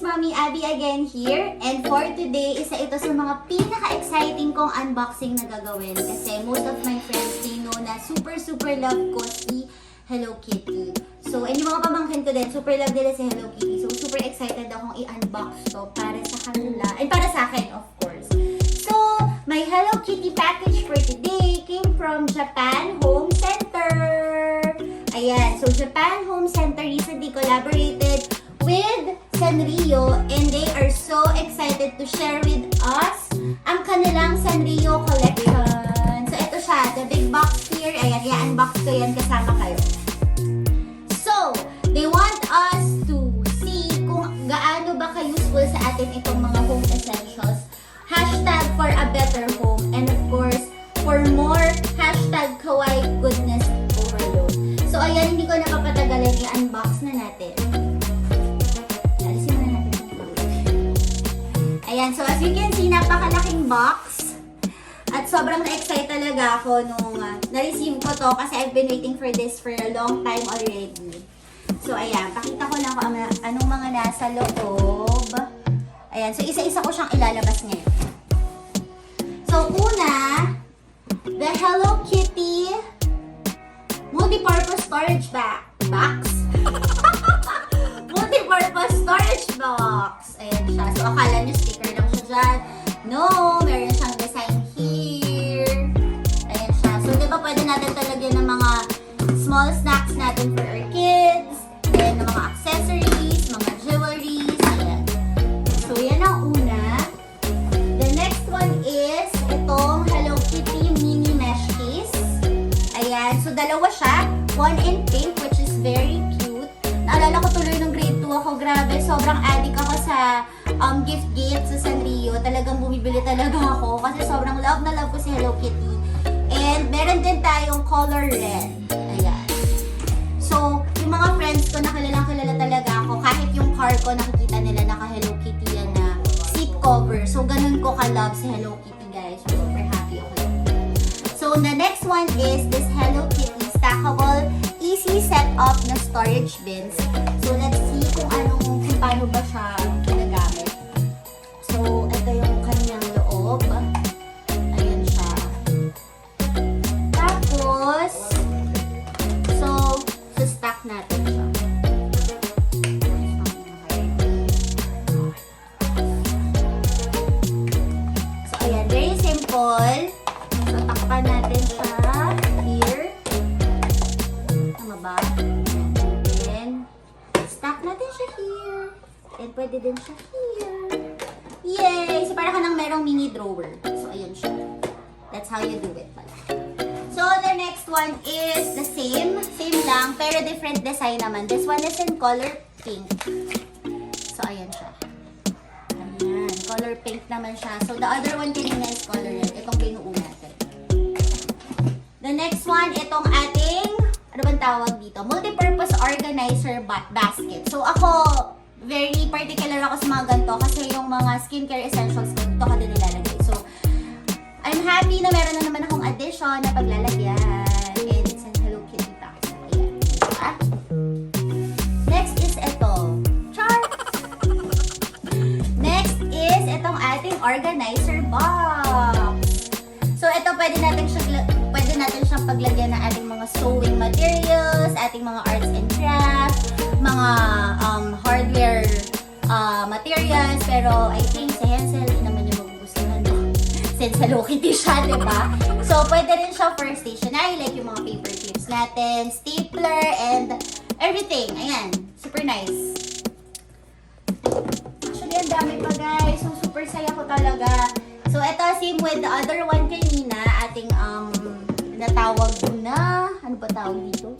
Mommy Abby again here. And for today, isa ito sa mga pinaka-exciting kong unboxing na gagawin. Kasi most of my friends, they know na super love ko si Hello Kitty. So, and yung mga pamangkin ko din, super love nila si Hello Kitty. So, super excited akong i-unbox to para sa kanila. And para sa akin, of course. So, my Hello Kitty package for today came from Japan Home Center. Ayan. So, Japan Home Center recently collaborated with Sanrio, and they are so excited to share with us ang kanilang Sanrio collection. So, ito siya, the big box here. Ayan, i-unbox ko yan kasama kayo. So, they want us to see kung gaano ba ka-useful sa atin itong mga home essentials. Hashtag for a better home, and of course, for more hashtag kawaii goodness overload. So, ayan, hindi ko napapatagalin, i-unbox na natin. Ayan, so as you can see, napakalaking box. At sobrang na-excite talaga ako nung na-receive ko to kasi I've been waiting for this for a long time already. So ayan, pakita ko lang kung anong mga nasa loob. Ayan, so isa-isa ko siyang ilalabas ngayon. So una, the Hello Kitty multi-purpose storage box. Multi-purpose storage box. Ayan siya. So, akala nyo sticker lang siya dyan. No! Meron siyang design here. Ayan siya. So, di ba pwede natin talagyan ng mga small snacks natin for our kids. Then, ng mga accessories, mga jewelries. Ayan. So, yan ang una. The next one is itong Hello Kitty mini mesh case. Ayan. So, dalawa siya. One in pink, which is very cute. Naalala ko tuloy nung grade 2 ako. Grabe, sobrang addict ako sa gift sa Sanrio. Talagang bumibili talaga ako kasi sobrang love na love ko si Hello Kitty. And meron din tayong color red. Ayan. So, yung mga friends ko, kilala talaga ako. Kahit yung car ko, nakikita nila naka Hello Kitty yan na seat cover. So, ganun ko ka-love si Hello Kitty, guys. Super happy ako. So, the next one is this Hello Kitty stackable easy setup na storage bins. So, let's see kung paano ba siya ginagamit. So, ito yung kanyang loob. Ayan siya. Tapos, so stack natin siya. So, ayan. Very simple. So, takpan natin siya. Here. Tama ba? And then, stack natin siya here. And pwede din siya here. Yay! So, para ka nang merong mini drawer. So, ayun siya. That's how you do it pala. So, the next one is the same. Same lang, pero different design naman. This one is in color pink. So, ayan siya. Ayan. Color pink naman siya. So, the other one kanina is color red. Itong binuo natin. The next one, itong ating, ano bang tawag dito? Multi-purpose organizer basket. So, ako, very particular ako sa mga ganito kasi yung mga skincare essentials ko dito ka din nilalagay. So, I'm happy na meron na naman akong addition na paglalagyan. And it's an Hello Kitty box. Ayan. Diba? Next is ito. Char! Next is itong ating organizer box. So, ito pwede natin siyang paglagyan ng ating mga sewing materials, ating mga arts and crafts, mga hardware materials, pero I think si Hansel naman yung magugustuhan mo. Since Hello Kitty siya, diba? So, pwede rin siya for stationery, like yung mga paper clips natin, stapler, and everything. Ayan, super nice. Actually, ang dami pa guys. So, super saya ko talaga. So, ito, same with the other one kanina, ating natawag na, ano ba tawag dito?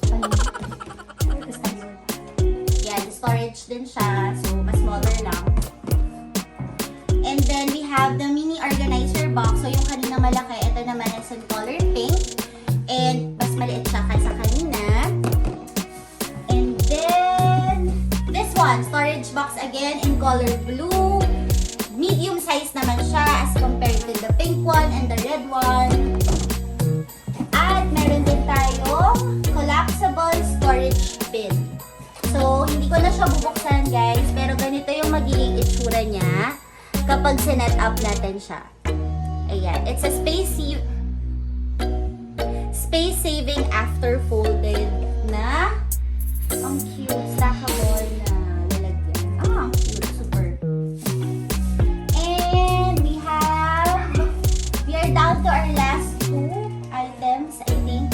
Yeah, the storage din siya. So, mas smaller lang. And then, we have the mini organizer box. So, yung kanina malaki, ito naman is in color pink. And, mas maliit siya kaysa kanina. And then, this one, storage box again in color blue. Medium size naman siya as compared to the pink one and the red one. At meron din tayong collapsible storage bin. So, hindi ko na siya bubuksan guys, pero ganito yung magiging kapag sinet up natin siya. Ayan. It's a space-saving after folded na ang cute, stackable na lalagyan. Ah, ang cute. Super. And we are down to our last 2 items, I think.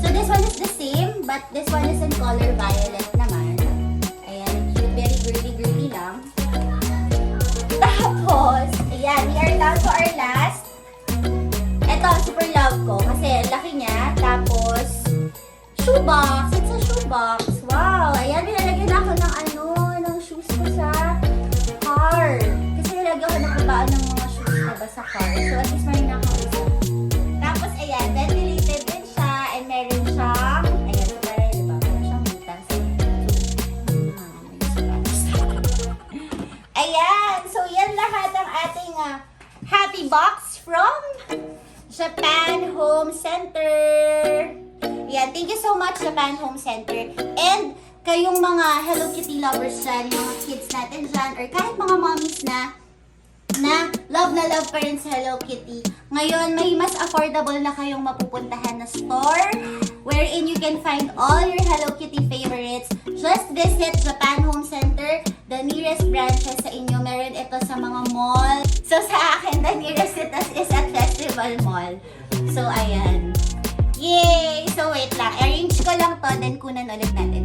So this one is the same, but this one is in color violet naman. Ayan, cute. Very girly lang. Tapos, ayan, we are down to our last. Ito, super love ko kasi laki niya. Tapos, shoebox. It's a shoebox. Wow! Ayan, nilalagyan ako ng shoes ko sa car. Kasi nilalagyan ko ng babaan ng mga shoes ko ba sa car. So, at least may nakakaisa. Tapos, ayan, ventilated din siya. And meron siyang, ayan, diba? Meron siyang butas. Ayan! So, yan lahat ang ating happy box from Japan Home Center. Yeah, thank you so much Japan Home Center. And kayong mga Hello Kitty lovers dyan, mga kids natin dyan, or kahit mga mommies na love pa rin sa Hello Kitty. Ngayon, may mas affordable na kayong mapupuntahan na store wherein you can find all your Hello Kitty favorites. Just visit Japan Home Center. The nearest branches sa inyo, meron ito sa mga mall. So sa akin, the nearest is at Festival Mall. So ayan. Yay! So wait lang, arrange ko lang to, then kunan ulit natin.